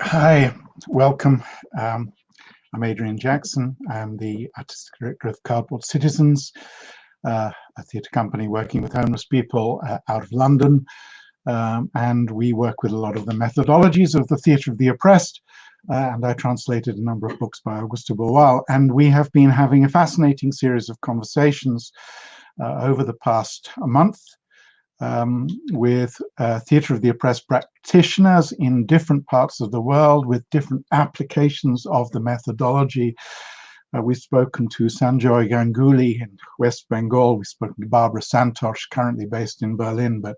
Hi, welcome. I'm Adrian Jackson. I'm the Artistic Director of Cardboard Citizens, a theatre company working with homeless people out of London. And we work with a lot of the methodologies of the theatre of the oppressed. And I translated a number of books by Augusto Boal. And we have been having a fascinating series of conversations over the past month with theatre of the oppressed practitioners in different parts of the world with different applications of the methodology. We've spoken to Sanjoy Ganguly in West Bengal. We've spoken to Barbara Santosh, currently based in Berlin, but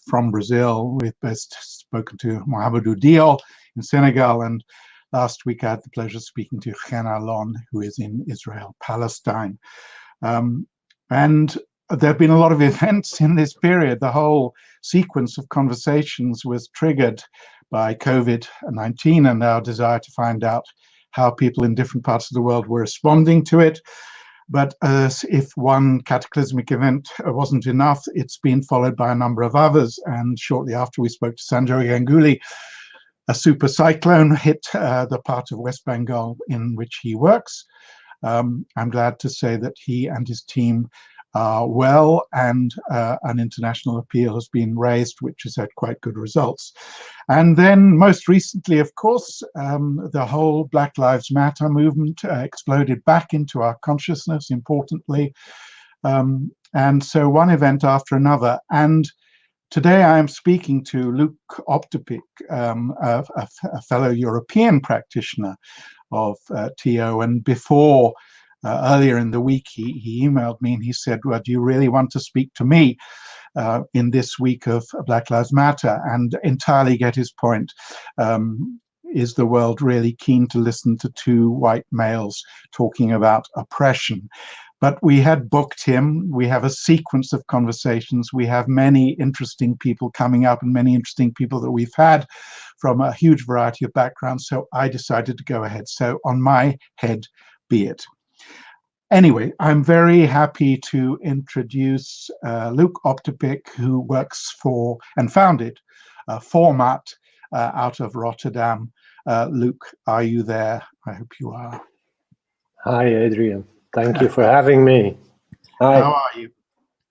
from Brazil. We've spoken to Mohamedou Diol in Senegal. And last week I had the pleasure of speaking to Hena Lon, who is in Israel, Palestine. And there have been a lot of events in this period. The whole sequence of conversations was triggered by COVID-19 and our desire to find out how people in different parts of the world were responding to it. But if one cataclysmic event wasn't enough, it's been followed by a number of others. And shortly after we spoke to Sanjoy Ganguly, a super cyclone hit the part of West Bengal in which he works. I'm glad to say that he and his team well, and an international appeal has been raised, which has had quite good results. And then most recently, of course, the whole Black Lives Matter movement exploded back into our consciousness, importantly. And so one event after another. And today I am speaking to Luc Opdebeeck, a fellow European practitioner of TO. And before earlier in the week, he emailed me and he said, well, do you really want to speak to me in this week of Black Lives Matter? And entirely get his point. Is the world really keen to listen to two white males talking about oppression? But we had booked him. We have a sequence of conversations. We have many interesting people coming up and many interesting people that we've had from a huge variety of backgrounds. So I decided to go ahead. So on my head be it. Anyway, I'm very happy to introduce Luc Opdebeeck, who works for and founded FORMAAT out of Rotterdam. Luc, are you there? I hope you are. Hi, Adrian. Thank you for having me. Hi. How are you?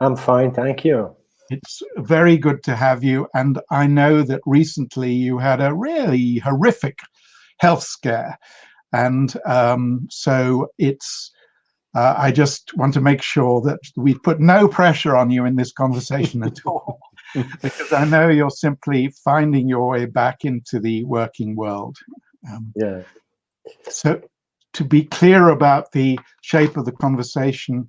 I'm fine, thank you. It's very good to have you. And I know that recently you had a really horrific health scare. And so it's I just want to make sure that we put no pressure on you in this conversation at all, because I know you're simply finding your way back into the working world. Yeah. So to be clear about the shape of the conversation,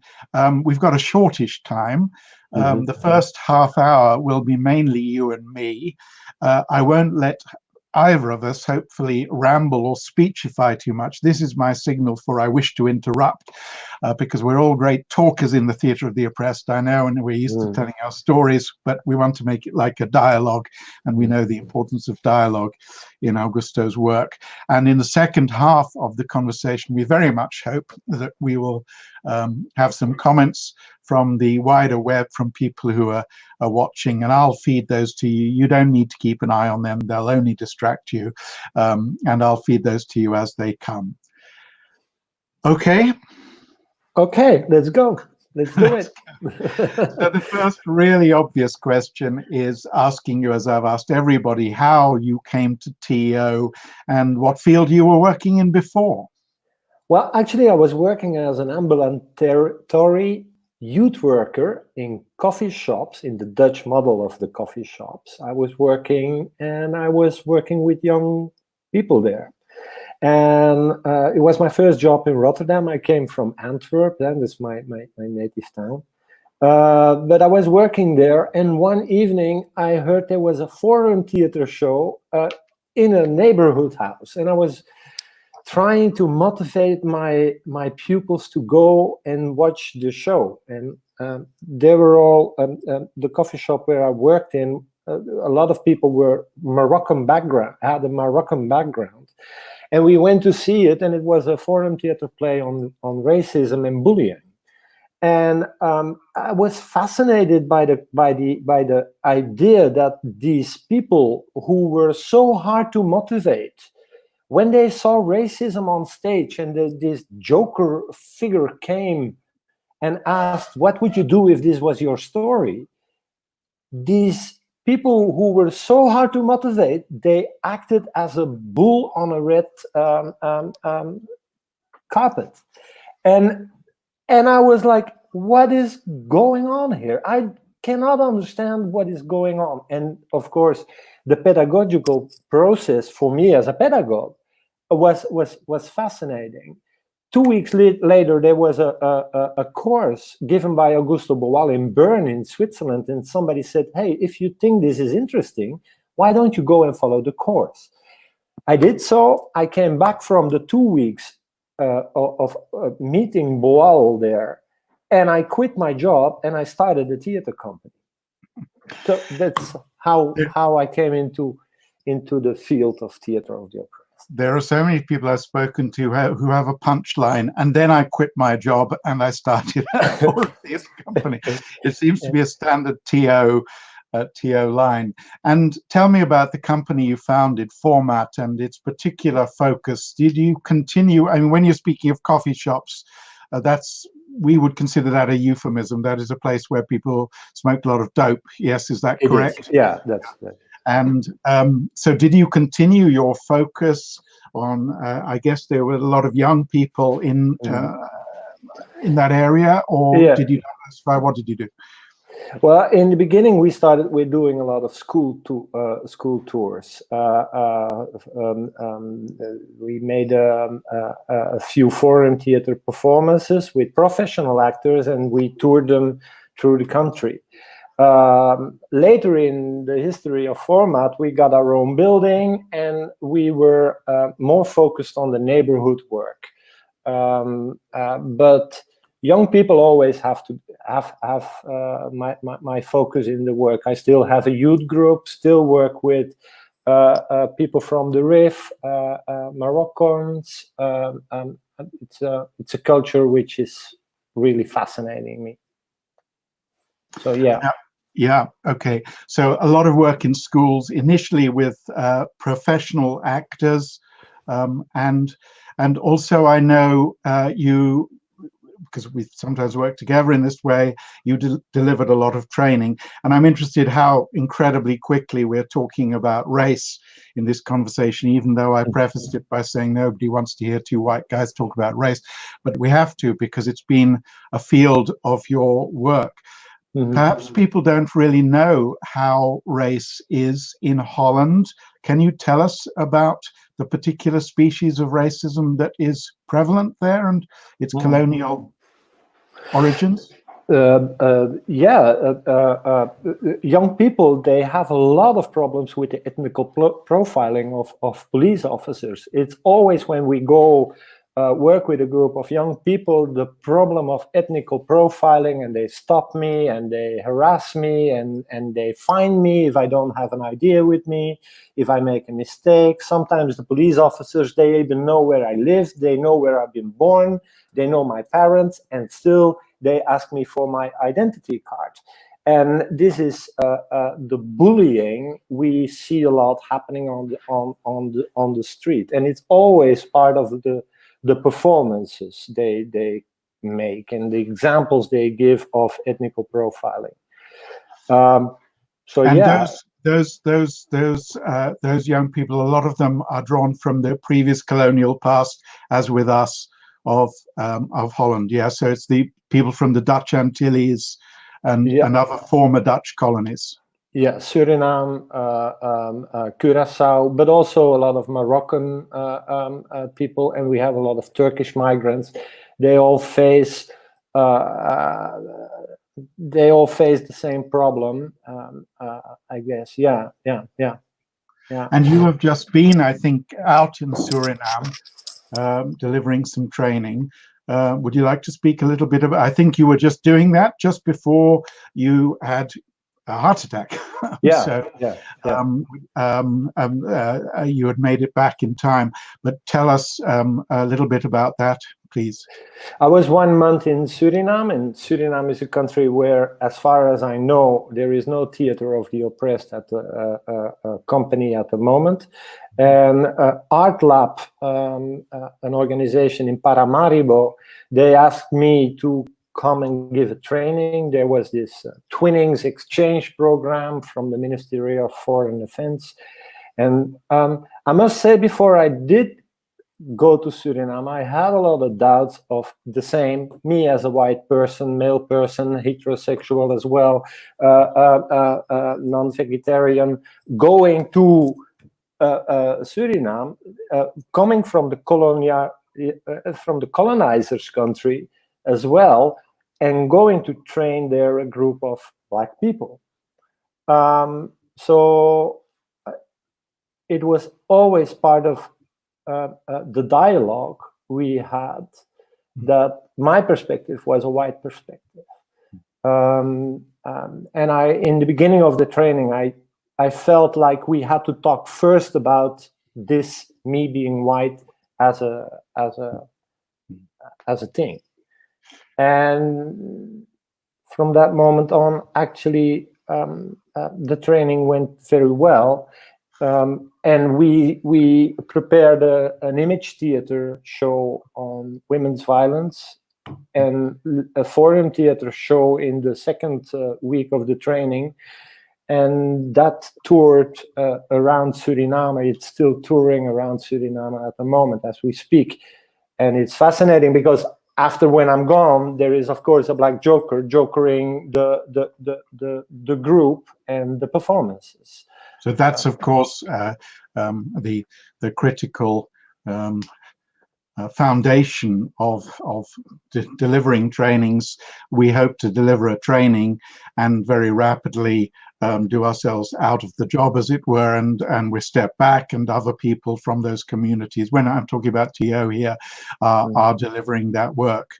we've got a shortish time. The first half hour will be mainly you and me. I won't let either of us hopefully ramble or speechify too much. This is my signal for I wish to interrupt, because we're all great talkers in the theatre of the oppressed, I know, and we're used to telling our stories, but we want to make it like a dialogue, and we know the importance of dialogue in Augusto's work. And in the second half of the conversation, we very much hope that we will have some comments from the wider web, from people who are watching, and I'll feed those to you. You don't need to keep an eye on them. They'll only distract you. And I'll feed those to you as they come. Okay? Okay, let's go. Let's do it. So the first really obvious question is asking you, as I've asked everybody, how you came to TO and what field you were working in before. Well, actually, I was working as an ambulatory youth worker in coffee shops, in the Dutch model of the coffee shops. I was working with young people there. And it was my first job in Rotterdam. I came from Antwerp, that is my native town. But I was working there, and one evening I heard there was a foreign theater show in a neighborhood house. And I was trying to motivate my pupils to go and watch the show. And they were all, the coffee shop where I worked in, a lot of people were Moroccan background, had a Moroccan background. And we went to see it, and it was a foreign theater play on racism and bullying. And I was fascinated by the idea that these people who were so hard to motivate, when they saw racism on stage and this joker figure came and asked, "What would you do if this was your story?" These people who were so hard to motivate, they acted as a bull on a red carpet. And I was like, what is going on here? I cannot understand what is going on. And of course, the pedagogical process for me as a pedagogue was fascinating. 2 weeks later, there was a course given by Augusto Boal in Bern in Switzerland, and somebody said, "Hey, if you think this is interesting, why don't you go and follow the course?" I did so. I came back from the 2 weeks of meeting Boal there, and I quit my job and I started a theater company. So that's how I came into the field of theater of the opera. There are so many people I've spoken to who have a punchline, and then I quit my job and I started a theater company. It seems to be a standard TO line. And tell me about the company you founded, FORMAAT, and its particular focus. Did you continue? I mean, when you're speaking of coffee shops, we would consider that a euphemism. That is a place where people smoked a lot of dope. Yes, is that correct? Yeah, that's. And so did you continue your focus on, I guess there were a lot of young people in that area, or did you diversify? What did you do? Well, in the beginning, we're doing a lot of school tours. We made a few foreign theater performances with professional actors, and we toured them through the country. Later in the history of FORMAAT, we got our own building, and we were more focused on the neighborhood work. But young people always have to have my focus in the work. I still have a youth group, still work with people from the RIF, Moroccans. It's a culture which is really fascinating me. So yeah. Yeah, okay. So a lot of work in schools, initially with professional actors, and also I know you, because we sometimes work together in this way, you delivered a lot of training. And I'm interested how incredibly quickly we're talking about race in this conversation, even though I prefaced it by saying nobody wants to hear two white guys talk about race. But we have to, because it's been a field of your work. Perhaps people don't really know how race is in Holland. Can you tell us about the particular species of racism that is prevalent there and its colonial origins? Young people, they have a lot of problems with the ethnical profiling of police officers. It's always when we go work with a group of young people, the problem of ethnical profiling, and they stop me and they harass me and they find me if I don't have an idea with me, if I make a mistake. Sometimes the police officers, they even know where I live, they know where I've been born, they know my parents, and still they ask me for my identity card. And this is the bullying we see a lot happening on the street, and it's always part of the performances they make and the examples they give of ethnical profiling. Those young people, a lot of them are drawn from the previous colonial past, as with us, of Holland. Yeah, so it's the people from the Dutch Antilles and other former Dutch colonies. Yeah, Suriname, Curacao, but also a lot of Moroccan people, and we have a lot of Turkish migrants. They all face the same problem, I guess. Yeah. And you have just been, I think, out in Suriname, delivering some training. Would you like to speak a little bit about? I think you were just doing that just before you had a heart attack. Yeah, So yeah. you had made it back in time. But tell us a little bit about that, please. I was 1 month in Suriname, and Suriname is a country where, as far as I know, there is no theater of the oppressed at the company at the moment. And Art Lab, an organization in Paramaribo, they asked me to come and give a training. There was this Twinnings exchange program from the Ministry of Foreign Affairs. And I must say, before I did go to Suriname, I had a lot of doubts of the same, me as a white person, male person, heterosexual as well, non-vegetarian, going to Suriname, coming from the colonizer's country as well, and going to train there a group of Black people. So it was always part of the dialogue we had that my perspective was a white perspective. And in the beginning of the training, I felt like we had to talk first about this, me being white as a thing. And from that moment on, actually, the training went very well. And we prepared an image theater show on women's violence and a foreign theater show in the second week of the training. And that toured around Suriname. It's still touring around Suriname at the moment as we speak. And it's fascinating because after when I'm gone, there is, of course, a Black joker jokering the group and the performances. So that's, of course, the critical foundation of delivering trainings. We hope to deliver a training and very rapidly do ourselves out of the job, as it were, and we step back, and other people from those communities, when I'm talking about TO here, are delivering that work.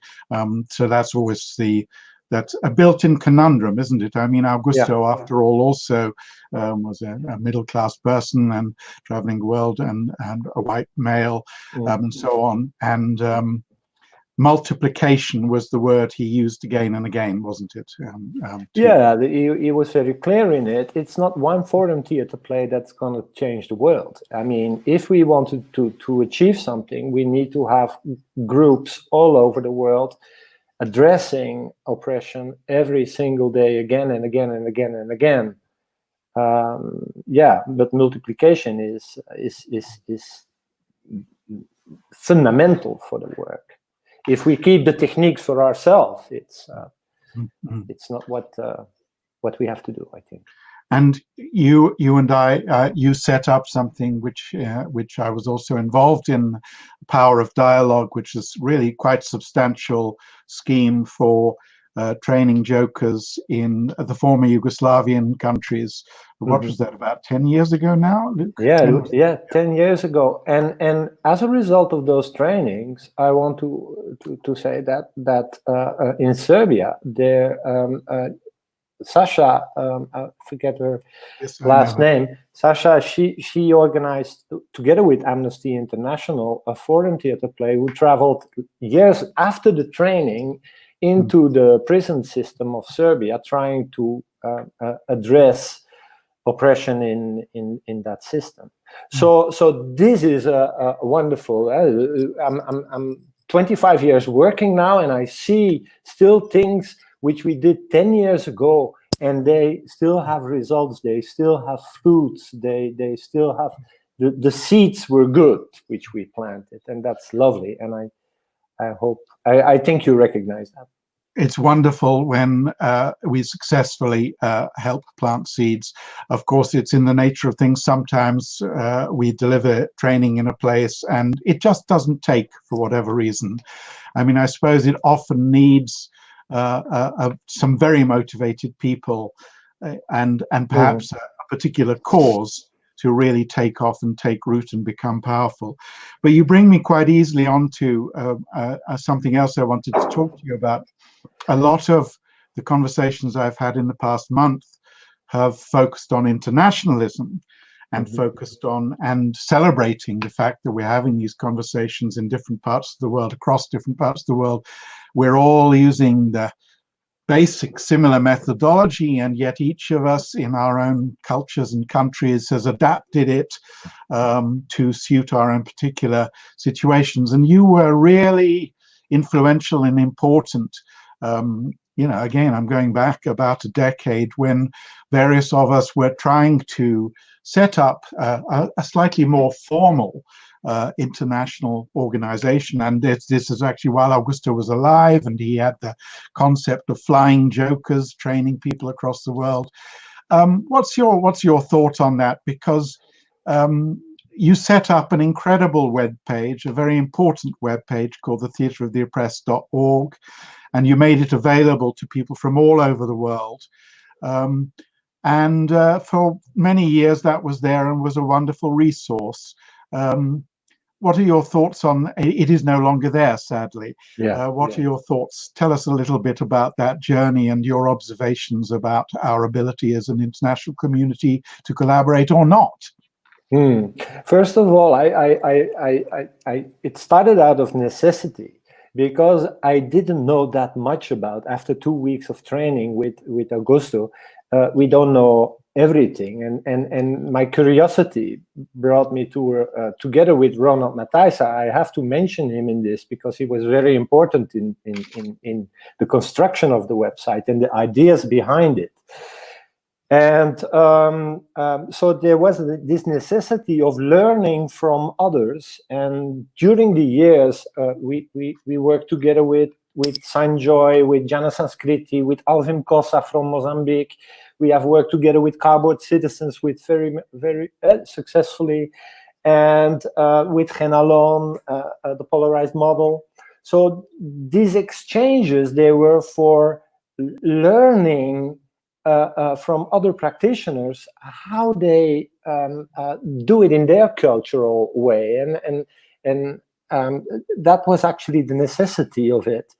So that's always that's a built-in conundrum, isn't it? I mean, Augusto, after all, also was a middle-class person and traveling the world and a white male, and so on. And multiplication was the word he used again and again, wasn't it? Yeah, he was very clear in it. It's not one foreign theater play that's going to change the world. I mean, if we wanted to achieve something, we need to have groups all over the world addressing oppression every single day, again and again and again and again. Yeah, but multiplication is fundamental for the work. If we keep the techniques for ourselves, it's not what we have to do, I think. And you and I, you set up something which I was also involved in, Power of Dialogue, which is really quite substantial scheme for training jokers in the former Yugoslavian countries. What was that, about 10 years ago now, Luc? Yeah, 10 years ago. And as a result of those trainings, I want to say that in Serbia, there Sasha, I forget her last name. Sasha, she organized, together with Amnesty International, a foreign theater play who traveled years after the training into the prison system of Serbia, trying to address oppression in that system. So this is a wonderful. I'm 25 years working now, and I see still things which we did 10 years ago, and they still have results. They still have fruits. They still have the seeds were good, which we planted, and that's lovely. And I think you recognize that. It's wonderful when we successfully help plant seeds. Of course, it's in the nature of things. Sometimes we deliver training in a place and it just doesn't take for whatever reason. I mean, I suppose it often needs some very motivated people and perhaps a particular cause to really take off and take root and become powerful. But you bring me quite easily onto something else I wanted to talk to you about. A lot of the conversations I've had in the past month have focused on internationalism and focused on and celebrating the fact that we're having these conversations in different parts of the world, across different parts of the world. We're all using the basic similar methodology, and yet each of us in our own cultures and countries has adapted it to suit our own particular situations. And you were really influential and important. Again, I'm going back about a decade when various of us were trying to set up a slightly more formal international organization. And this is actually while Augusto was alive, and he had the concept of flying jokers, training people across the world. What's your thought on that? Because you set up an incredible web page, a very important web page called the theatreoftheoppressed.org, and you made it available to people from all over the world. And for many years that was there and was a wonderful resource. What are your thoughts on it? Is no longer there, sadly. What are your thoughts? Tell us a little bit about that journey and your observations about our ability as an international community to collaborate or not. First of all, it started out of necessity, because I didn't know that much about. After 2 weeks of training with Augusto, we don't know everything, and my curiosity brought me to together with Ronald Matthijssen. I have to mention him in this because he was very important in the construction of the website and the ideas behind it. And so there was this necessity of learning from others, and during the years we worked together with Sanjoy, with Jana Sanskriti, with Alvin Kossa from Mozambique. We have worked together with Cardboard Citizens with very successfully, and with Genalon, the polarized model. So these exchanges, they were for learning from other practitioners how they do it in their cultural way, and that was actually the necessity of it.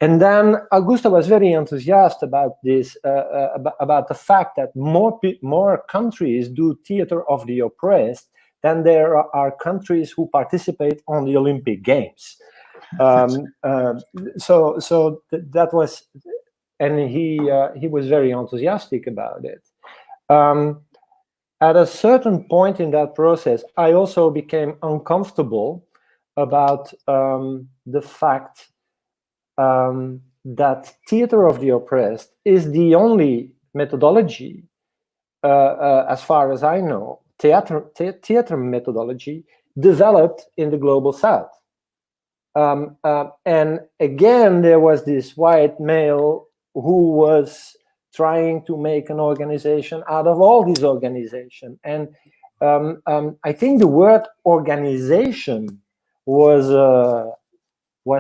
And then Augusto was very enthusiastic about this, about the fact that more countries do theater of the oppressed than there are countries who participate on the Olympic Games. So that was, and he was very enthusiastic about it. At a certain point in that process, I also became uncomfortable about the fact that theater of the oppressed is the only methodology, as far as I know, theater methodology developed in the global South. And again, there was this white male who was trying to make an organization out of all these organizations. And I think the word organization was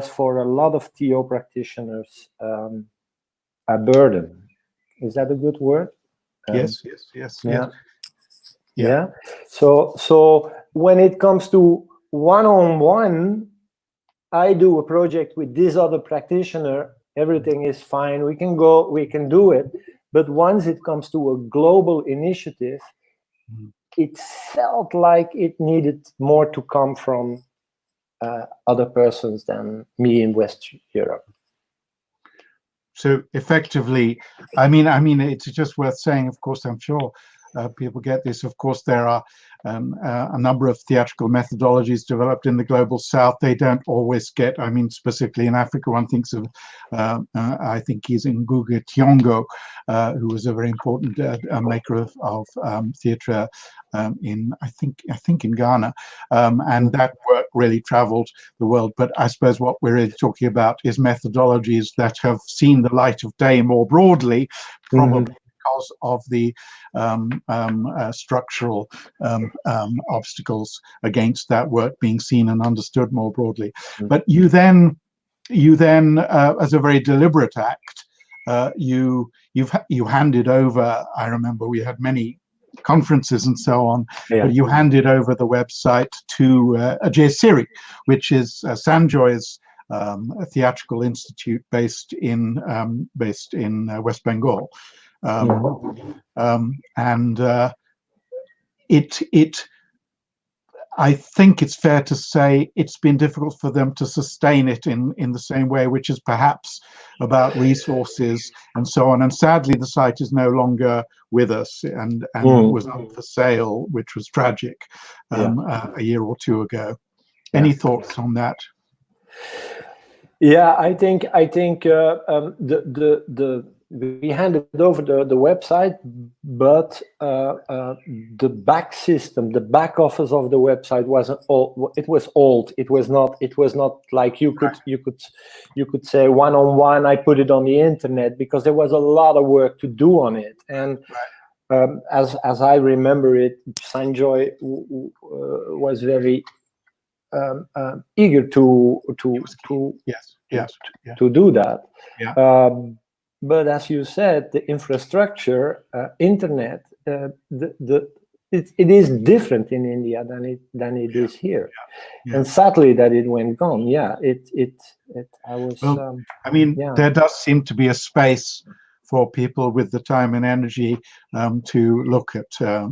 for a lot of TO practitioners a burden. Is that a good word? Yes. Yeah. So when it comes to one-on-one, I do a project with this other practitioner, everything is fine, we can go, we can do it. But once it comes to a global initiative, it felt like it needed more to come from other persons than me in West Europe. So effectively, I mean, it's just worth saying, of course, I'm sure people get this. Of course, there are a number of theatrical methodologies developed in the global South. They don't always get, I mean, specifically in Africa, one thinks of, I think he's in Ngugi Thiong'o, who was a very important maker of theatre in, I think in Ghana. And that work really traveled the world. But I suppose what we're really talking about is methodologies that have seen the light of day more broadly, probably because of the structural obstacles against that work being seen and understood more broadly. But you then, as a very deliberate act, you handed over. I remember we had many conferences and so on, but you handed over the website to Ajay Siri, which is Sanjoy's a theatrical institute based in West Bengal. And I think it's fair to say it's been difficult for them to sustain it in the same way, which is perhaps about resources and so on. And sadly, the site is no longer with us and was up for sale, which was tragic, a year or two ago. Any thoughts on that? Yeah, I think we handed over the website, but the back system, the back office of the website wasn't old. It was old. It was not like you could say one-on-one. I put it on the internet, because there was a lot of work to do on it. And as I remember it, Sanjoy was very eager to do that. But as you said, the infrastructure, internet, it is different in India than it is here, and sadly that it went gone. There does seem to be a space for people with the time and energy to look at a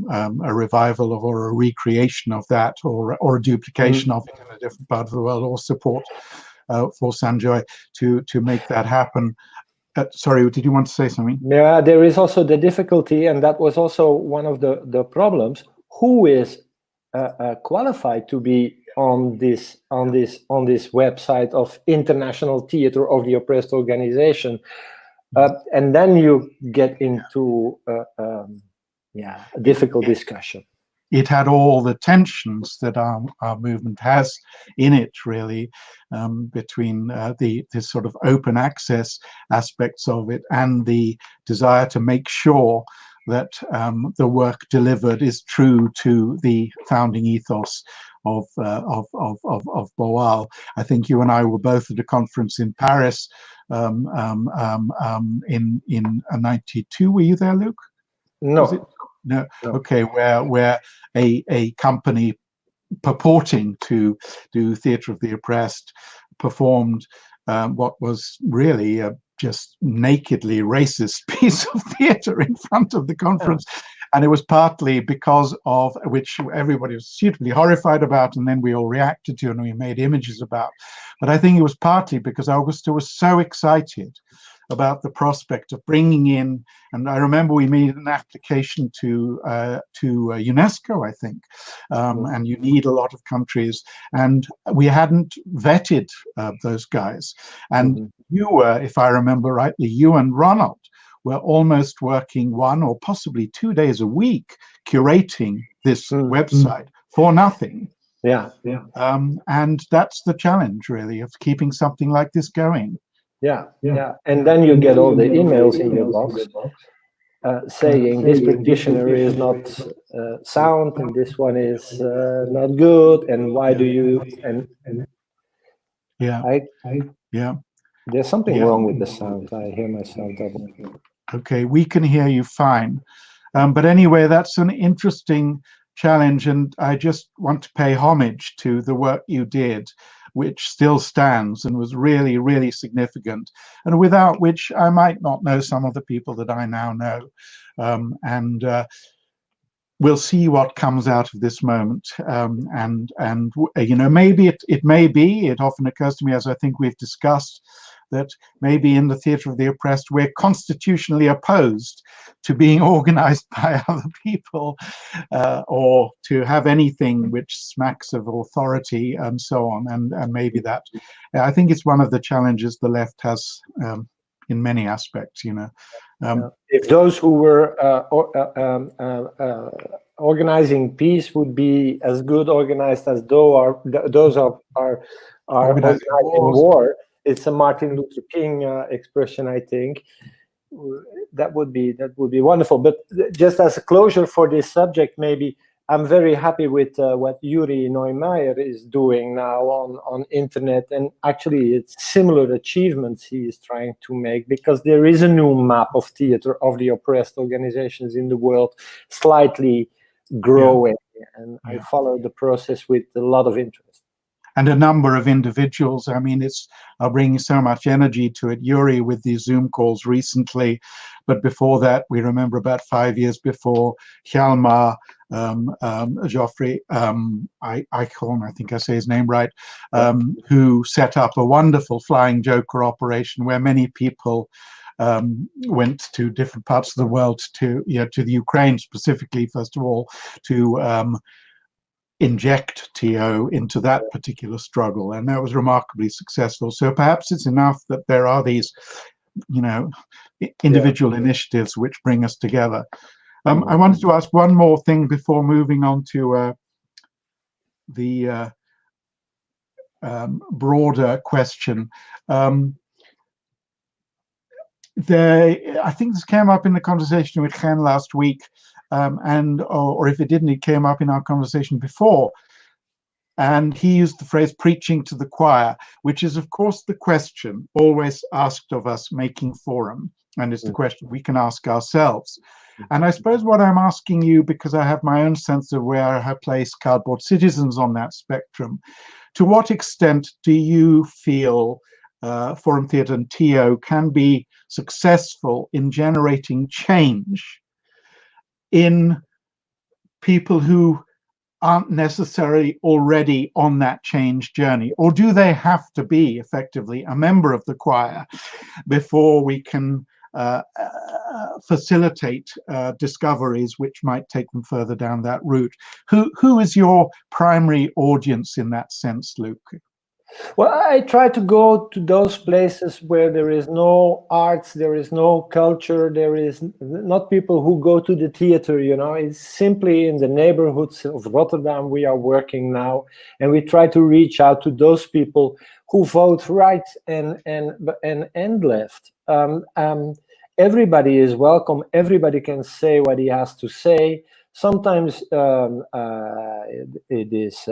revival of, or a recreation of that, or a duplication of it in a different part of the world, or support for Sanjoy to make that happen. Sorry, did you want to say something? Yeah, there is also the difficulty, and that was also one of the problems. Who is qualified to be on this website of International Theatre of the Oppressed Organization? And then you get into a difficult discussion. It had all the tensions that our movement has in it, really, between the sort of open access aspects of it and the desire to make sure that the work delivered is true to the founding ethos of Boal. I think you and I were both at a conference in Paris in '92. Were you there, Luc? No. No. Okay. Where a company purporting to do theatre of the oppressed performed what was really a just nakedly racist piece of theatre in front of the conference. And it was partly because of which everybody was suitably horrified about, and then we all reacted to, and we made images about. But I think it was partly because Augusto was so excited about the prospect of bringing in, and I remember we made an application to UNESCO, I think, and you need a lot of countries, and we hadn't vetted those guys. And you were, if I remember rightly, you and Ronald were almost working 1 or possibly 2 days a week curating this website for nothing. And that's the challenge, really, of keeping something like this going. And then you get all the emails in your box saying this practitioner is not sound, and this one is not good, and why do you there's something wrong with the sound. I hear myself double. Okay, we can hear you fine. But anyway, that's an interesting challenge, and I just want to pay homage to the work you did, which still stands and was really, really significant, and without which I might not know some of the people that I now know. We'll see what comes out of this moment. Maybe it may be, it often occurs to me, as I think we've discussed, that maybe in the theatre of the oppressed, we're constitutionally opposed to being organized by other people or to have anything which smacks of authority and so on. And maybe that, I think it's one of the challenges the left has in many aspects, If those who were organizing peace would be as good organized as those are organizing war, it's a Martin Luther King expression, I think. That would be wonderful. But just as a closure for this subject, maybe I'm very happy with what Yuri Neumayer is doing now on internet, and actually it's similar achievements he is trying to make, because there is a new map of theater of the oppressed organizations in the world, slightly growing, and I follow the process with a lot of interest. and a number of individuals. I mean, it's bringing so much energy to it. Yuri with these Zoom calls recently, but before that, we remember about 5 years before, Hjalmar, Geoffrey Eichhorn, I think I say his name right, who set up a wonderful flying joker operation where many people went to different parts of the world, to the Ukraine specifically, first of all, to inject TO into that particular struggle, and that was remarkably successful. So perhaps it's enough that there are these, individual initiatives which bring us together. I wanted to ask one more thing before moving on to the broader question. I think this came up in the conversation with Gen last week, or if it didn't, it came up in our conversation before. And he used the phrase preaching to the choir, which is, of course, the question always asked of us making forum. And it's the question we can ask ourselves. And I suppose what I'm asking you, because I have my own sense of where I have placed Cardboard Citizens on that spectrum, to what extent do you feel Forum Theatre and TO can be successful in generating change in people who aren't necessarily already on that change journey? Or do they have to be effectively a member of the choir before we can facilitate discoveries which might take them further down that route? Who is your primary audience in that sense, Luc? Well, I try to go to those places where there is no arts, there is no culture, there is not people who go to the theater, It's simply in the neighborhoods of Rotterdam we are working now, and we try to reach out to those people who vote right and left. Everybody is welcome. Everybody can say what he has to say. Sometimes it is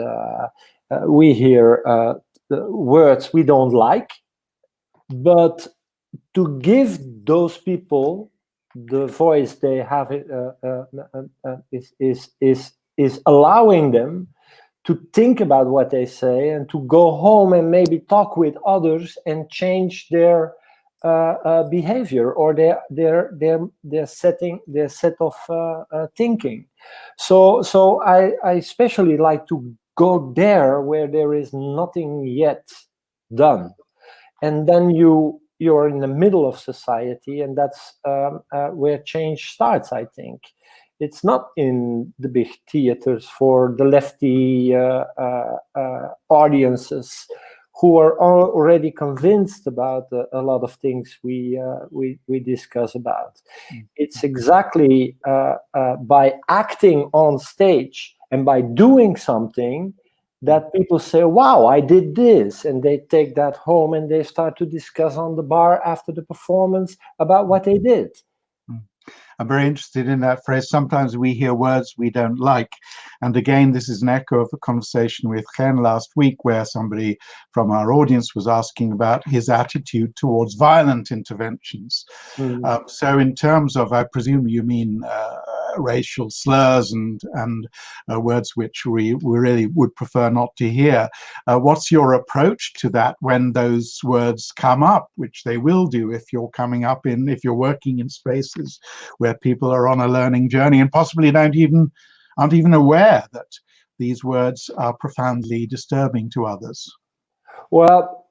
we hear words we don't like, but to give those people the voice they have is allowing them to think about what they say and to go home and maybe talk with others and change their behavior or their set of thinking. So I especially like to go there where there is nothing yet done, and then you're in the middle of society, and that's where change starts. I think it's not in the big theaters for the lefty audiences who are already convinced about a lot of things we discuss about. It's exactly by acting on stage and by doing something that people say, wow, I did this. And they take that home and they start to discuss on the bar after the performance about what they did. I'm very interested in that phrase. Sometimes we hear words we don't like. And again, this is an echo of a conversation with Gen last week, where somebody from our audience was asking about his attitude towards violent interventions. So in terms of, I presume you mean racial slurs and words which we really would prefer not to hear. What's your approach to that when those words come up, which they will do if you're working in spaces where people are on a learning journey and possibly aren't even aware that these words are profoundly disturbing to others? Well,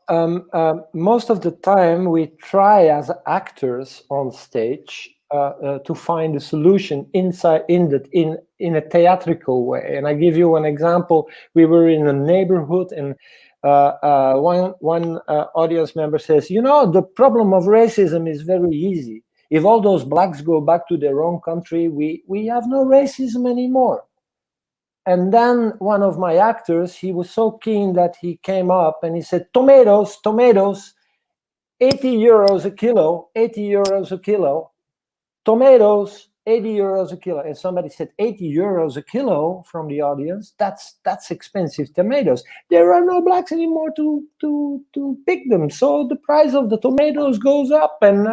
most of the time we try as actors on stage to find a solution in a theatrical way. And I give you an example. We were in a neighborhood, and one audience member says, the problem of racism is very easy. If all those blacks go back to their own country, we have no racism anymore. And then one of my actors, he was so keen that he came up and he said, tomatoes, 80 euros a kilo, 80 euros a kilo. Tomatoes, 80 euros a kilo. And somebody said, 80 euros a kilo from the audience? That's expensive tomatoes. There are no blacks anymore to pick them. So the price of the tomatoes goes up, and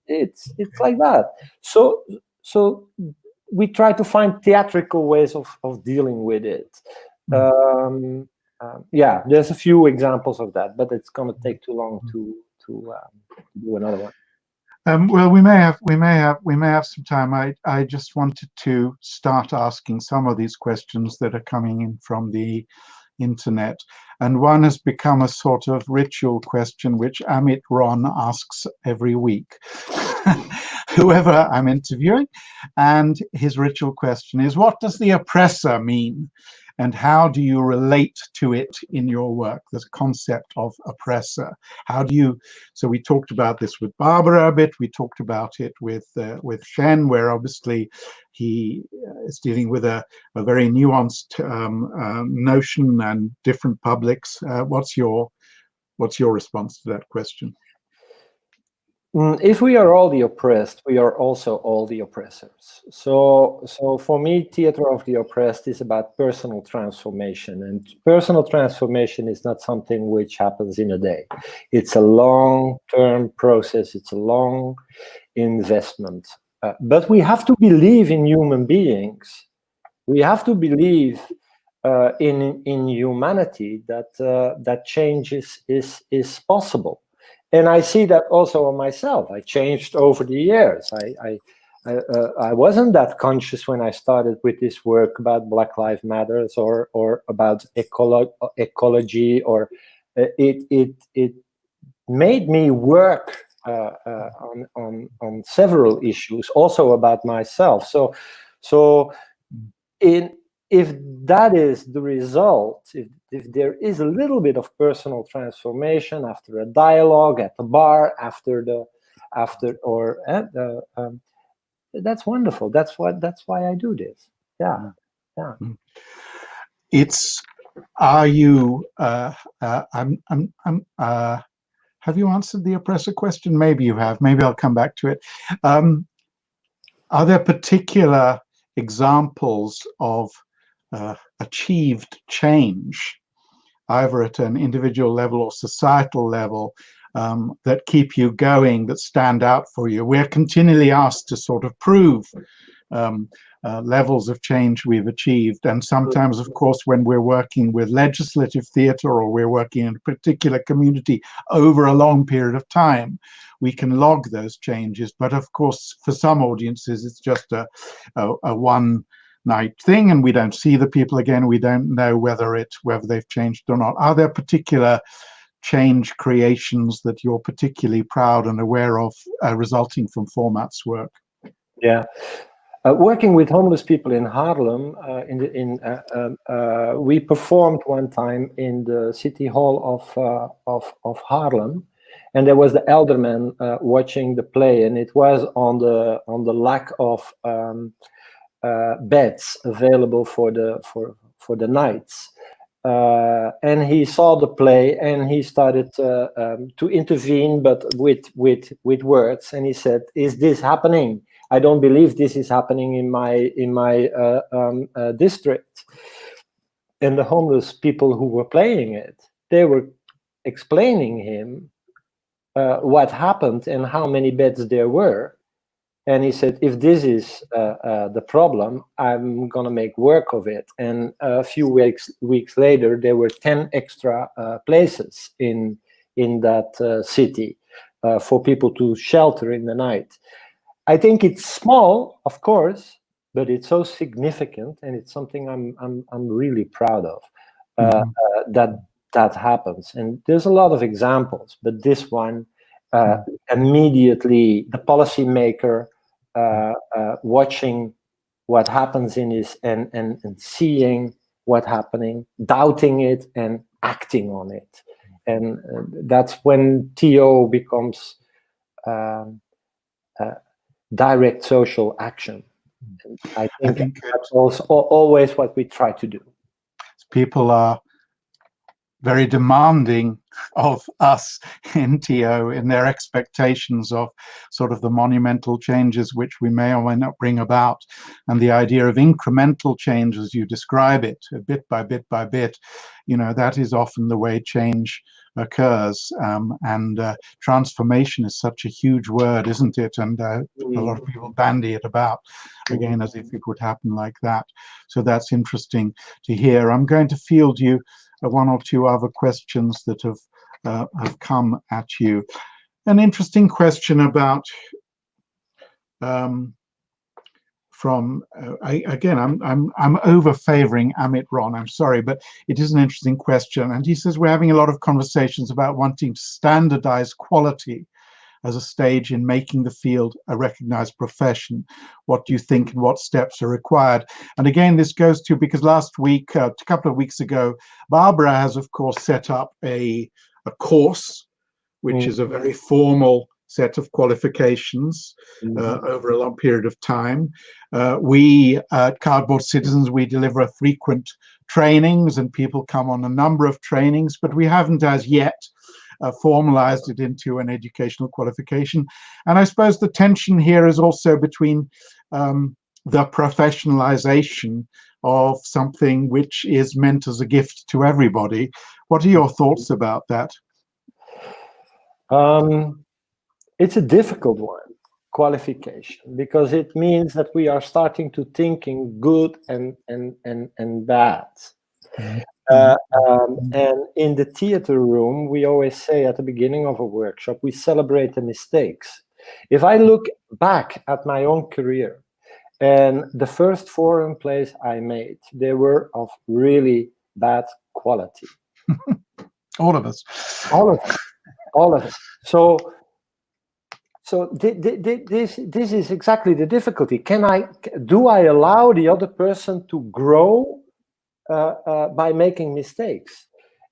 it's like that. So we try to find theatrical ways of dealing with it. yeah, there's a few examples of that, but it's going to take too long to do another one. Well, we may have some time. I just wanted to start asking some of these questions that are coming in from the internet, and one has become a sort of ritual question which Amit Ron asks every week, whoever I'm interviewing, and his ritual question is, what does the oppressor mean? And how do you relate to it in your work, this concept of oppressor? How do you, so we talked about this with Barbara a bit, we talked about it with Shen, where obviously he is dealing with a very nuanced notion and different publics. What's your response to that question? If we are all the oppressed, we are also all the oppressors. So for me, theater of the oppressed is about personal transformation, and personal transformation is not something which happens in a day. It's a long-term process. It's a long investment. But we have to believe in human beings. We have to believe in humanity that change is possible. And I see that also on myself. I changed over the years. I wasn't that conscious when I started with this work about Black Lives Matters or about ecology, or it made me work on several issues, also about myself. So if that is the result, if there is a little bit of personal transformation after a dialogue at the bar, that's wonderful. That's why I do this. Yeah. It's, are you? Have you answered the oppressor question? Maybe you have. Maybe I'll come back to it. Are there particular examples of achieved change, either at an individual level or societal level, that keep you going, that stand out for you? We're continually asked to sort of prove levels of change we've achieved, and sometimes, of course, when we're working with legislative theatre or we're working in a particular community over a long period of time, we can log those changes. But of course, for some audiences, it's just a one night thing, and we don't see the people again. We don't know whether they've changed or not. Are there particular change creations that you're particularly proud and aware of, resulting from FORMAAT's work? Yeah, working with homeless people in Haarlem, we performed one time in the city hall of Haarlem, and there was the elderman watching the play, and it was on the lack of beds available for the nights, and he saw the play and he started to intervene, but with words, and he said, "Is this happening? I don't believe this is happening in my district." And the homeless people who were playing it, they were explaining him what happened and how many beds there were. And he said, if this is the problem, I'm going to make work of it. And a few weeks later, there were 10 extra places in that city for people to shelter in the night. I think it's small, of course, but it's so significant, and it's something I'm really proud of, that happens. And there's a lot of examples, but this one, immediately the policymaker watching what happens in his and seeing what happening, doubting it and acting on it, and that's when TO becomes direct social action. And I think that's also always what we try to do. People are very demanding of us in TO in their expectations of sort of the monumental changes which we may or may not bring about, and the idea of incremental change as you describe it, bit by bit by bit, you know, that is often the way change occurs, and transformation is such a huge word, isn't it? And a lot of people bandy it about again as if it would happen like that. So that's interesting to hear. I'm going to field you one or two other questions that have come at you. An interesting question about from again, I'm over favoring Amit Ron. I'm sorry, but it is an interesting question. And he says we're having a lot of conversations about wanting to standardize quality as a stage in making the field a recognized profession. What do you think, and what steps are required? And again, this goes to, because last week, a couple of weeks ago, Barbara has of course set up a course, which is a very formal set of qualifications over a long period of time. We at Cardboard Citizens, we deliver frequent trainings, and people come on a number of trainings, but we haven't as yet formalized it into an educational qualification. And I suppose the tension here is also between the professionalization of something which is meant as a gift to everybody. What are your thoughts about that? It's a difficult one, qualification, because it means that we are starting to thinking good and bad. And in the theater room, we always say at the beginning of a workshop, we celebrate the mistakes. If I look back at my own career, and the first foreign plays I made, they were of really bad quality. All of us. All of it. So this is exactly the difficulty. Do I allow the other person to grow by making mistakes?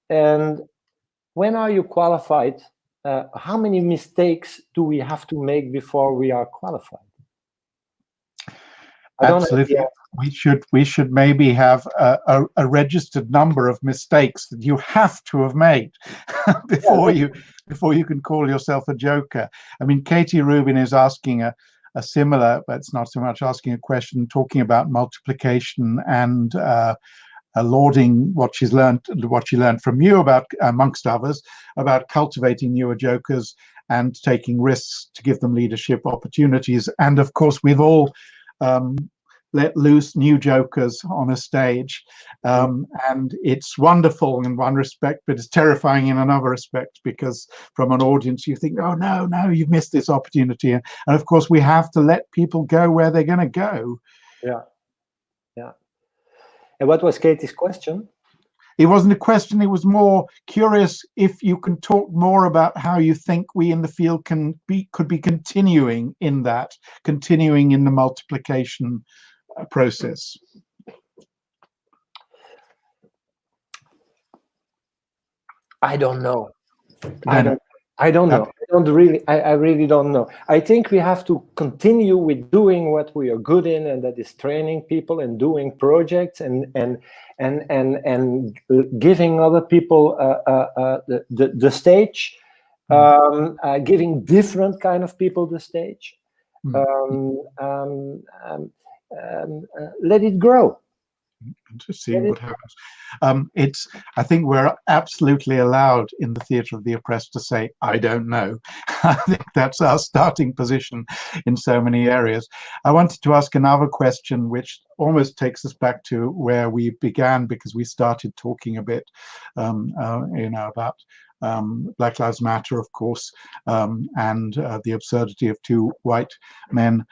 And when are you qualified? How many mistakes do we have to make before we are qualified? Absolutely. We should maybe have a registered number of mistakes that you have to have made before you can call yourself a joker. I mean, Katie Rubin is asking a similar, but it's not so much asking a question, talking about multiplication and lauding what she learned from you about, amongst others, about cultivating newer jokers and taking risks to give them leadership opportunities. And of course, we've all let loose new jokers on a stage, and it's wonderful in one respect, but it's terrifying in another respect, because from an audience you think, oh no, you've missed this opportunity. And of course we have to let people go where they're going to go. Yeah. And what was Katie's question? It wasn't a question, it was more curious if you can talk more about how you think we in the field could be continuing in the multiplication process. I don't know. I don't know. I really don't know. I think we have to continue with doing what we are good in, and that is training people and doing projects and giving other people the stage, giving different kind of people the stage. Let it grow. To see what happens. I think we're absolutely allowed in the theatre of the oppressed to say, I don't know. I think that's our starting position in so many areas. I wanted to ask another question, which almost takes us back to where we began, because we started talking a bit, about Black Lives Matter, of course, and the absurdity of two white men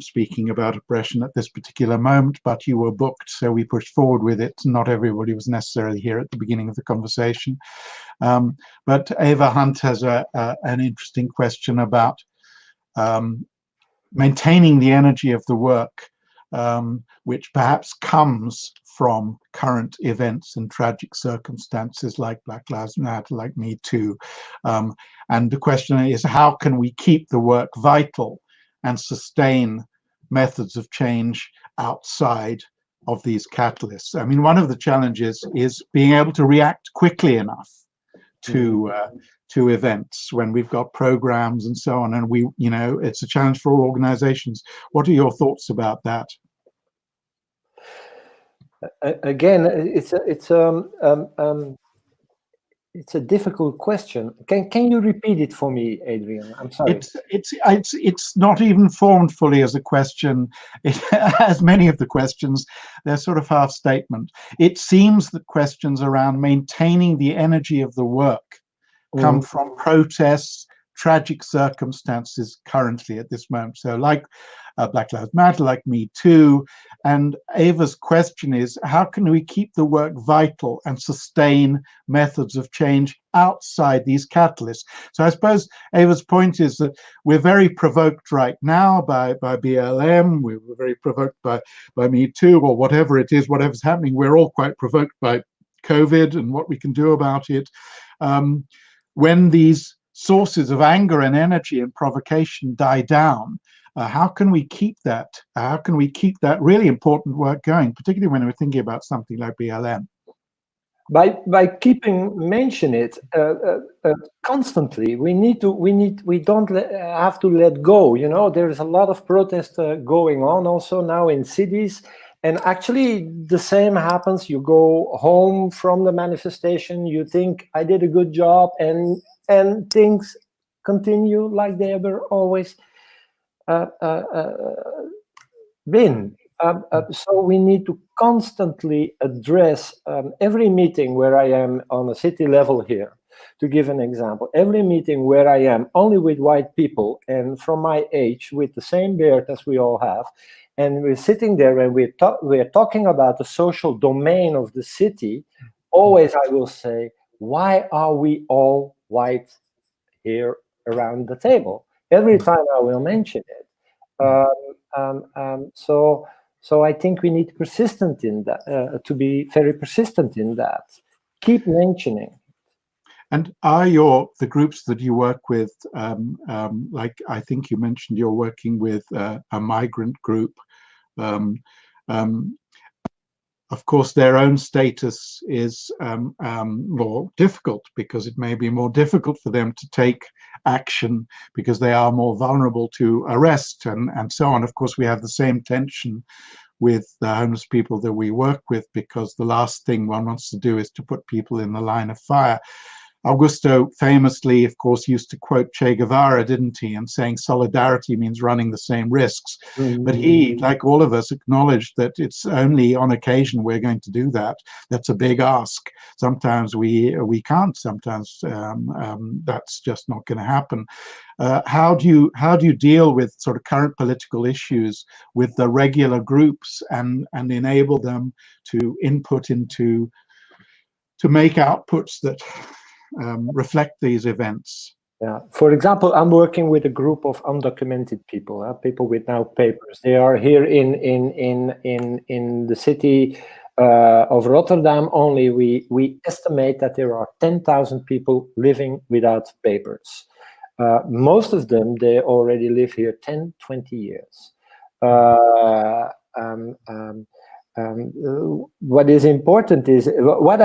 speaking about oppression at this particular moment. But you were booked, so we pushed forward with it. Not everybody was necessarily here at the beginning of the conversation. But Ava Hunt has an interesting question about maintaining the energy of the work, which perhaps comes from current events and tragic circumstances like Black Lives Matter, like Me Too. And the question is, how can we keep the work vital and sustain methods of change outside of these catalysts? I mean, one of the challenges is being able to react quickly enough to events when we've got programs and so on, and it's a challenge for all organizations. What are your thoughts about that? Again, It's a difficult question. Can you repeat it for me, Adrian? I'm sorry. It's not even formed fully as a question. As many of the questions, they're sort of half statement. It seems that questions around maintaining the energy of the work come from protests, tragic circumstances currently at this moment. So like Black Lives Matter, like Me Too. And Ava's question is, how can we keep the work vital and sustain methods of change outside these catalysts? So I suppose Ava's point is that we're very provoked right now by BLM, we're very provoked by Me Too, or whatever it is, whatever's happening. We're all quite provoked by COVID and what we can do about it. When these sources of anger and energy and provocation die down, how can we keep that? How can we keep that really important work going, particularly when we're thinking about something like BLM? By keeping mention it constantly. We don't have to let go. You know, there's a lot of protest going on also now in cities. And actually, the same happens. You go home from the manifestation, you think, I did a good job, and things continue like they were always been. So we need to constantly address every meeting where I am on a city level here. To give an example, every meeting where I am only with white people and from my age with the same beard as we all have, and we're sitting there and we're talking about the social domain of the city, always I will say, why are we all white here around the table? Every time I will mention it. So I think we need persistent in that, to be very persistent in that. Keep mentioning. And are the groups that you work with, like I think you mentioned you're working with a migrant group, of course their own status is more difficult, because it may be more difficult for them to take action because they are more vulnerable to arrest and so on. Of course, we have the same tension with the homeless people that we work with, because the last thing one wants to do is to put people in the line of fire. Augusto famously, of course, used to quote Che Guevara, didn't he, and saying solidarity means running the same risks. But he, like all of us, acknowledged that it's only on occasion we're going to do that. That's a big ask. Sometimes we can't. Sometimes that's just not going to happen. How do you deal with sort of current political issues with the regular groups and enable them to input into, to make outputs that reflect these events? Yeah. For example, I'm working with a group of undocumented people, people with no papers. They are here in the city of Rotterdam. Only we estimate that there are 10,000 people living without papers. Most of them, they already live here 10, 20 years. What is important is what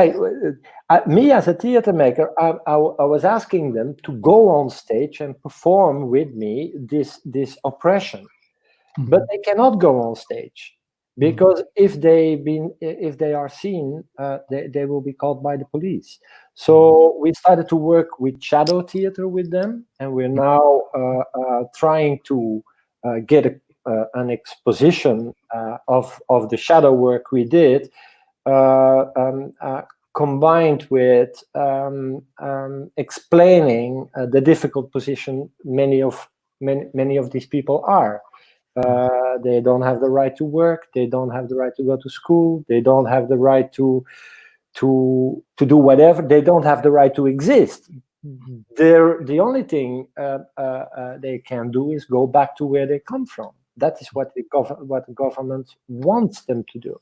me as a theater maker, I was asking them to go on stage and perform with me this oppression, but they cannot go on stage because if they are seen, they will be called by the police. So we started to work with shadow theater with them, and we're now trying to get an exposition of the shadow work we did, combined with explaining the difficult position many of these people are. They don't have the right to work. They don't have the right to go to school. They don't have the right to do whatever. They don't have the right to exist. The only thing they can do is go back to where they come from. That is what the government wants them to do.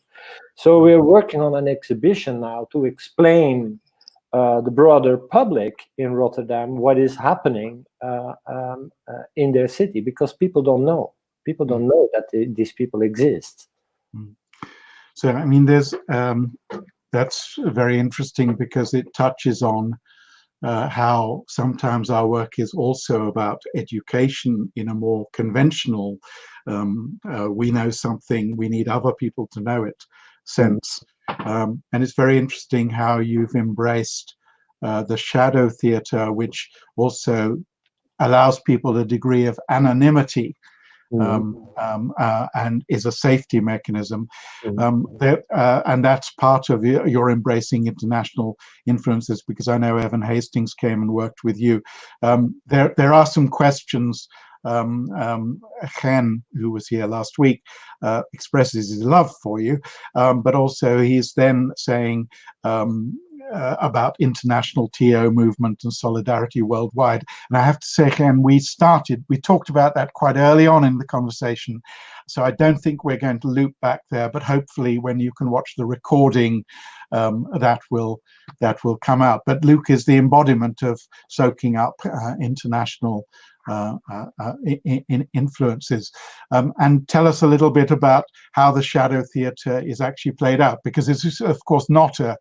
So we're working on an exhibition now to explain the broader public in Rotterdam what is happening in their city, because people don't know. People don't know that these people exist. So, I mean, there's that's very interesting, because it touches on how sometimes our work is also about education in a more conventional, we know something, we need other people to know it sense. And it's very interesting how you've embraced the shadow theatre, which also allows people a degree of anonymity, and is a safety mechanism. And that's part of your embracing international influences, because I know Evan Hastings came and worked with you. There are some questions. Chen, who was here last week, expresses his love for you, but also he's then saying about international TO movement and solidarity worldwide. And I have to say, Chen, we talked about that quite early on in the conversation, so I don't think we're going to loop back there, but hopefully when you can watch the recording, that will come out. But Luc is the embodiment of soaking up international influences. And tell us a little bit about how the shadow theatre is actually played out, because this is, of course, not a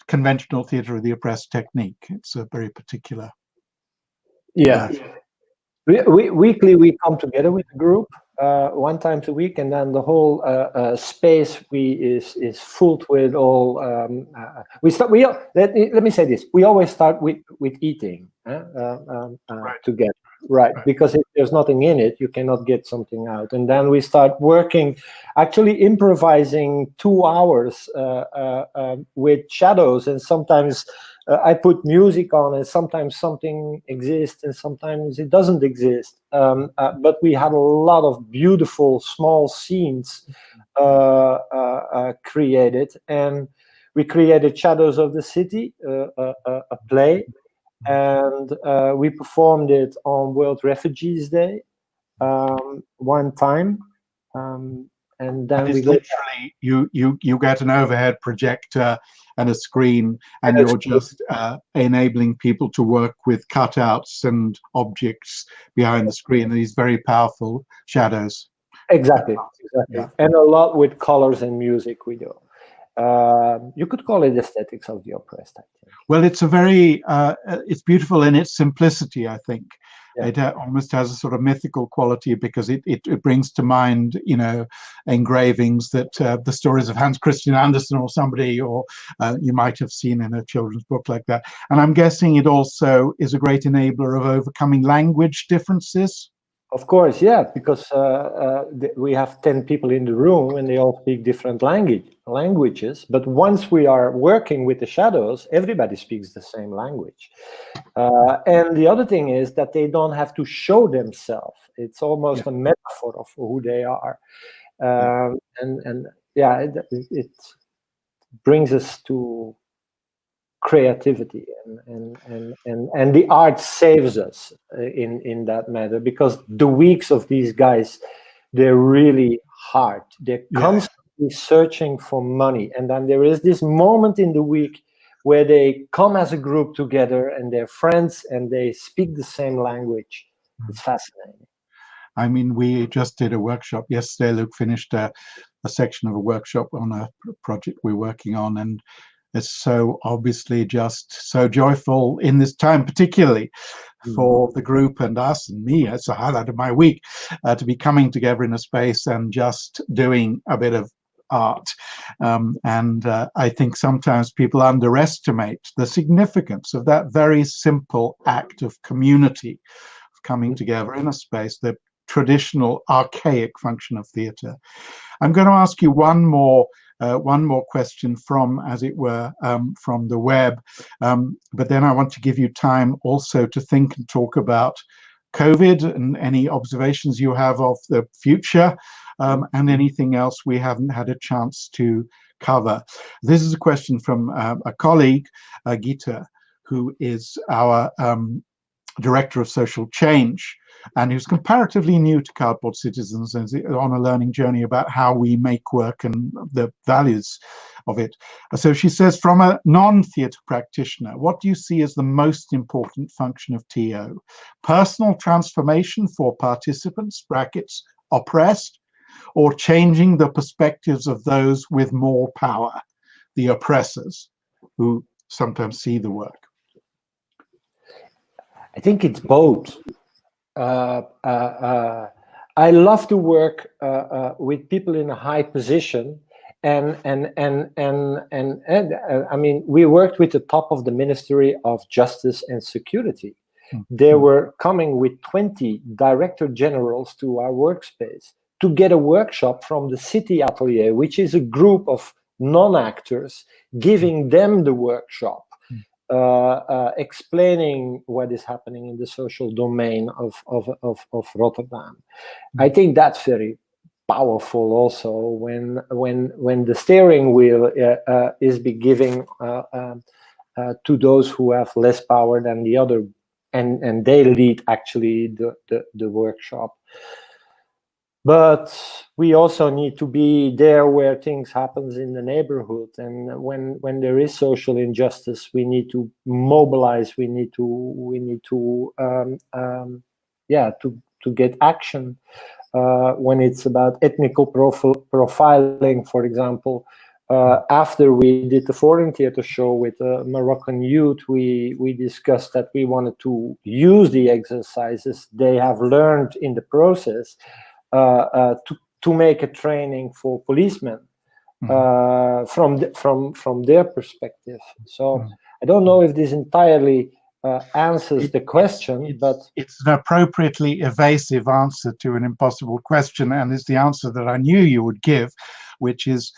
conventional theatre of the oppressed technique. It's a very particular. Yeah. Weekly we come together with the group 1 time a week, and then the whole space is filled with all. Let me say this: we always start with eating together, right? Because if there's nothing in it, you cannot get something out. And then we start working, actually improvising 2 hours with shadows, and sometimes I put music on, and sometimes something exists and sometimes it doesn't exist. But we had a lot of beautiful small scenes created, and we created Shadows of the City, a play, and we performed it on World Refugees Day 1 time. And then we literally you get an overhead projector and a screen, and you're just enabling people to work with cutouts and objects behind the screen, and these very powerful shadows. Exactly. Yeah. And a lot with colors and music we do. You could call it aesthetics of the oppressed, I think. Well, it's a very it's beautiful in its simplicity, I think. Yeah. It almost has a sort of mythical quality, because it brings to mind, engravings that the stories of Hans Christian Andersen or somebody, or you might have seen in a children's book like that. And I'm guessing it also is a great enabler of overcoming language differences. Of course, yeah, because we have 10 people in the room and they all speak different languages. But once we are working with the shadows, everybody speaks the same language. And the other thing is that they don't have to show themselves. It's almost a metaphor of who they are. And it brings us to creativity, and the art saves us in that matter, because the weeks of these guys, they're really hard. They're constantly searching for money, and then there is this moment in the week where they come as a group together and they're friends and they speak the same language. It's fascinating. I mean, we just did a workshop yesterday. Luc finished a section of a workshop on a project we're working on, and it's so obviously just so joyful in this time, particularly for the group and us and me. It's a highlight of my week to be coming together in a space and just doing a bit of art. And I think sometimes people underestimate the significance of that very simple act of community, of coming together in a space, the traditional archaic function of theatre. I'm going to ask you one more question from, as it were, from the web, but then I want to give you time also to think and talk about COVID and any observations you have of the future, and anything else we haven't had a chance to cover. This is a question from a colleague, Gita, who is our Director of Social Change, and who's comparatively new to Cardboard Citizens and is on a learning journey about how we make work and the values of it. So she says, from a non-theatre practitioner, what do you see as the most important function of TO? Personal transformation for participants, brackets, oppressed, or changing the perspectives of those with more power, the oppressors, who sometimes see the work? I think it's both. I love to work with people in a high position, I mean, we worked with the top of the Ministry of Justice and Security. Mm-hmm. They were coming with 20 director generals to our workspace to get a workshop from the City Atelier, which is a group of non-actors, giving them the workshop, explaining what is happening in the social domain of Rotterdam. I think that's very powerful also when the steering wheel is be giving to those who have less power than the other, and they lead actually the workshop. But we also need to be there where things happens in the neighborhood, and when there is social injustice, we need to mobilize. We need to get action. When it's about ethnical profiling, for example, after we did the Foreign Theater show with Moroccan youth, we discussed that we wanted to use the exercises they have learned in the process to make a training for policemen from their perspective. So I don't know if this entirely answers the question, but it's an appropriately evasive answer to an impossible question, and is the answer that I knew you would give, which is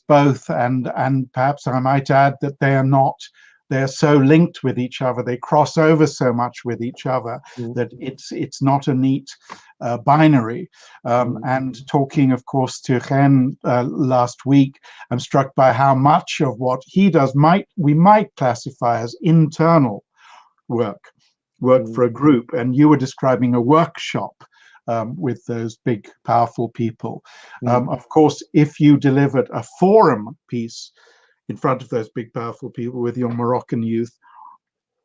both, and perhaps I might add that they're so linked with each other, they cross over so much with each other, that it's not a neat binary. And talking, of course, to Ren last week, I'm struck by how much of what he does we might classify as internal work for a group, and you were describing a workshop with those big, powerful people. Of course, if you delivered a forum piece in front of those big, powerful people with your Moroccan youth,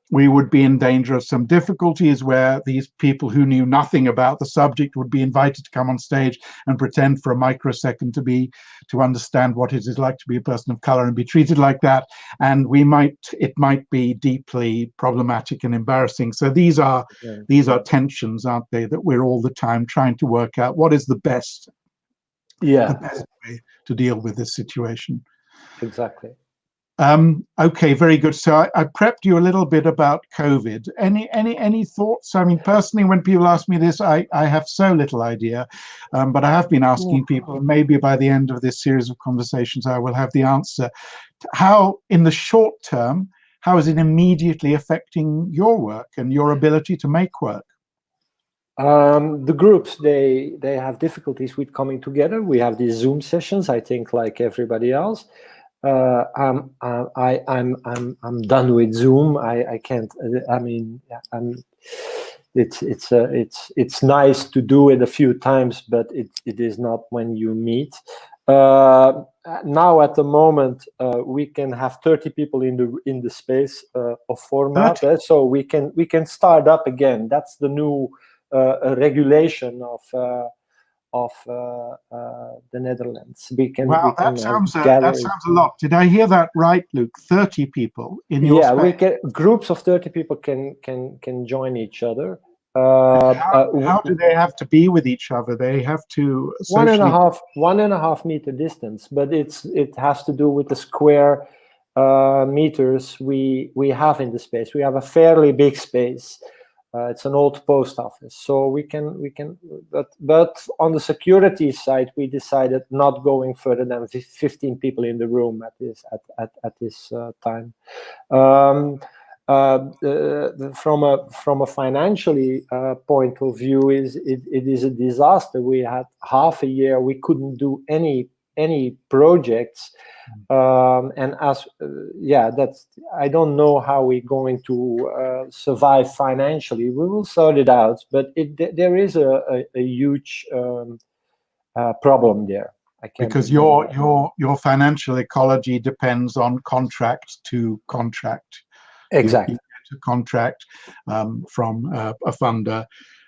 we would be in danger of some difficulties where these people who knew nothing about the subject would be invited to come on stage and pretend for a microsecond to understand what it is like to be a person of color and be treated like that. And it might be deeply problematic and embarrassing. So these are tensions, aren't they, that we're all the time trying to work out what is the best way to deal with this situation. Exactly. Okay, very good. So I prepped you a little bit about COVID. Any thoughts? I mean, personally, when people ask me this, I have so little idea, but I have been asking people, and maybe by the end of this series of conversations, I will have the answer. How, in the short term, how is it immediately affecting your work and your ability to make work? The groups, they have difficulties with coming together. We have these Zoom sessions, I think, like everybody else. I'm done with Zoom. I can't. I mean, it's nice to do it a few times, but it is not when you meet. Now at the moment, we can have 30 people in the space of FORMAAT, so we can start up again. That's the new regulation of the Netherlands. That sounds a lot. Did I hear that right, Luc? 30 people in your space? Groups of 30 people can join each other. How do they have to be with each other? They have to socially... 1.5 meter distance, but it has to do with the square meters we have in the space. We have a fairly big space. It's an old post office, so we can. But on the security side, we decided not going further than 15 people in the room at this time. From a financially point of view, it is a disaster. We had half a year we couldn't do any projects, and that's, I don't know how we're going to survive financially. We will sort it out, but there is a huge problem there. Because your financial ecology depends on contract to contract. Exactly. You get a contract from a funder,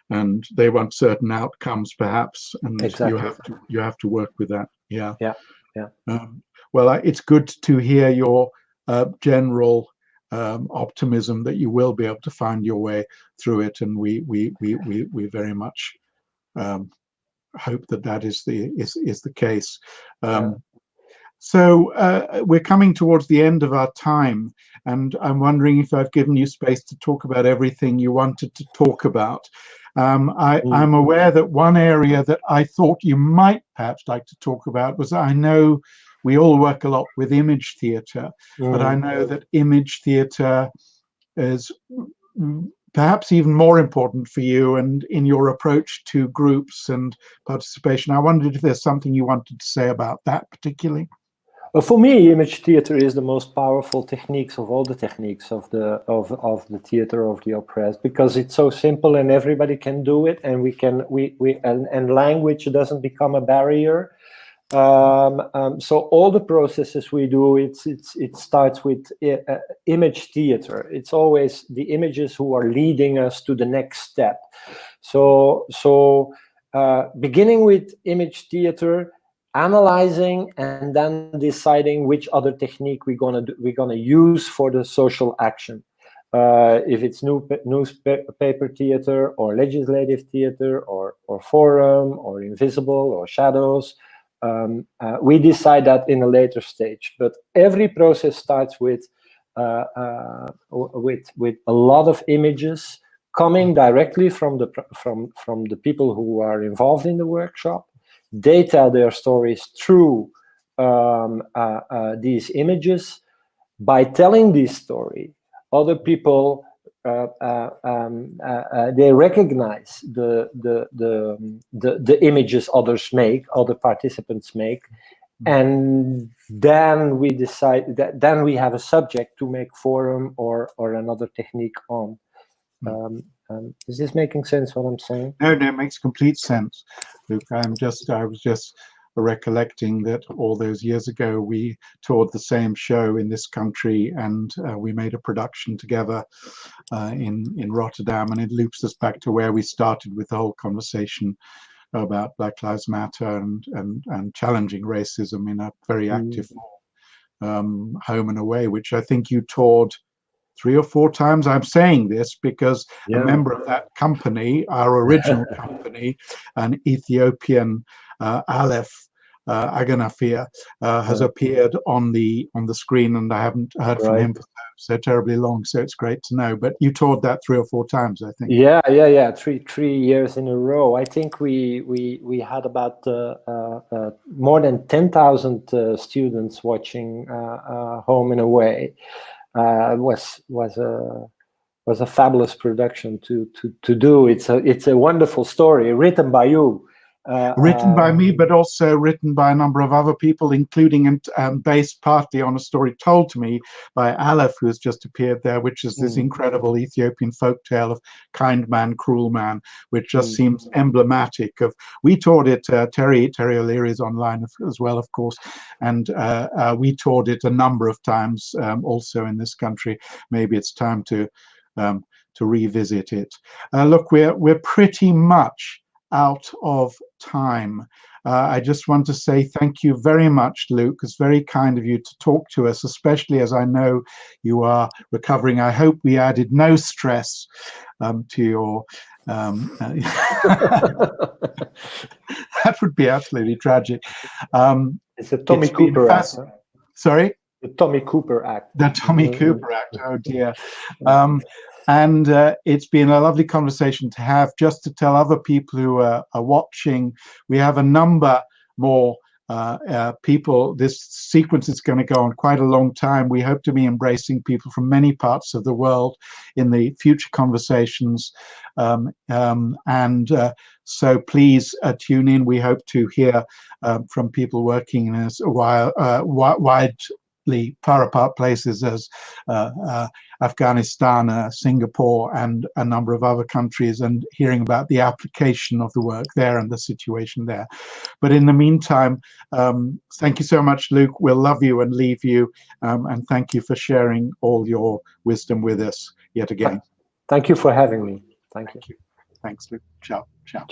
and they want certain outcomes, perhaps, and you have to work with that. Yeah. Well, it's good to hear your general optimism that you will be able to find your way through it, and we very much hope that is the case. So we're coming towards the end of our time, and I'm wondering if I've given you space to talk about everything you wanted to talk about. I'm aware that one area that I thought you might perhaps like to talk about was, I know we all work a lot with image theatre, but I know that image theatre is perhaps even more important for you and in your approach to groups and participation. I wondered if there's something you wanted to say about that particularly. Well, for me, image theater is the most powerful techniques of all the techniques of the theater of the oppressed, because it's so simple and everybody can do it, and and language doesn't become a barrier. So all the processes we do, it starts with image theater. It's always the images who are leading us to the next step. So beginning with image theater, analyzing, and then deciding which other technique we're gonna use for the social action. If it's newspaper theater or legislative theater or forum or invisible or shadows, we decide that in a later stage. But every process starts with a lot of images coming directly from the people who are involved in the workshop. They tell their stories through these images. By telling this story, other people they recognize the images other participants make, and then we decide that then we have a subject to make forum or another technique on. Is this making sense what I'm saying? No, it makes complete sense, Luc. I was just recollecting that all those years ago we toured the same show in this country, and we made a production together in Rotterdam, and it loops us back to where we started with the whole conversation about Black Lives Matter and challenging racism in a very active form, home and away, which I think you toured 3 or 4 times. I'm saying this because a member of that company, our original company, an Ethiopian Aleph Aganafia, has appeared on the screen, and I haven't heard from him for so terribly long. So it's great to know. But you toured that 3 or 4 times, I think. Yeah. 3 years in a row. I think we had about more than 10,000 students watching Home and Away. Was a fabulous production to do. It's a wonderful story written by you. Written by me, but also written by a number of other people, including and based partly on a story told to me by Aleph, who has just appeared there, which is this incredible Ethiopian folktale of kind man, cruel man, which just seems emblematic of. We toured it. Terry O'Leary is online as well, of course, and we toured it a number of times also in this country. Maybe it's time to revisit it. Look, we're pretty much out of time. I just want to say thank you very much, Luc. It's very kind of you to talk to us, especially as I know you are recovering. I hope we added no stress to your that would be absolutely tragic. It's a Tommy Cooper act. Huh? Sorry? The Tommy Cooper act. The Tommy Cooper act, oh dear. And it's been a lovely conversation to have. Just to tell other people who are watching, we have a number more people. This sequence is going to go on quite a long time. We hope to be embracing people from many parts of the world in the future conversations. So please tune in. We hope to hear from people working in this widely far apart places as Afghanistan, Singapore, and a number of other countries, and hearing about the application of the work there and the situation there. But in the meantime, thank you so much, Luc. We'll love you and leave you, and thank you for sharing all your wisdom with us yet again. Thank you for having me. Thank you. Thanks, Luc. Ciao. Ciao.